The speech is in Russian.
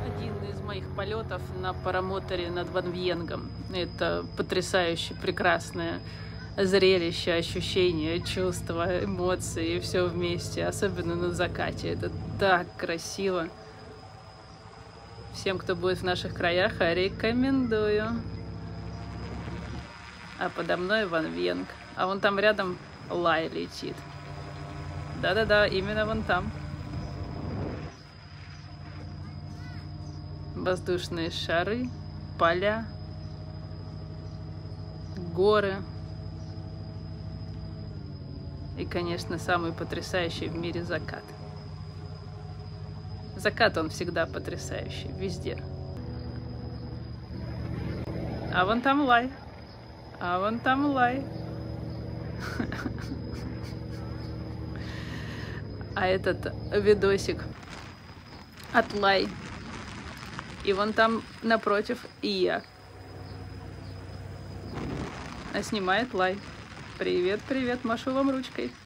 Один из моих полетов на парамоторе над Ван Вьенгом. Это потрясающе прекрасное зрелище, ощущение, чувства, эмоции, все вместе, особенно на закате. Это так красиво. Всем, кто будет в наших краях, рекомендую. А подо мной Ван Вьенг. А вон там рядом Лай летит. Да-да-да, именно вон там. Воздушные шары, поля, горы. И, конечно, самый потрясающий в мире закат. Закат, он всегда потрясающий, везде. А вон там Лай. А вон там Лай. А этот видосик от Лай. И вон там напротив и я. А снимает Лай. Привет, привет, машу вам ручкой.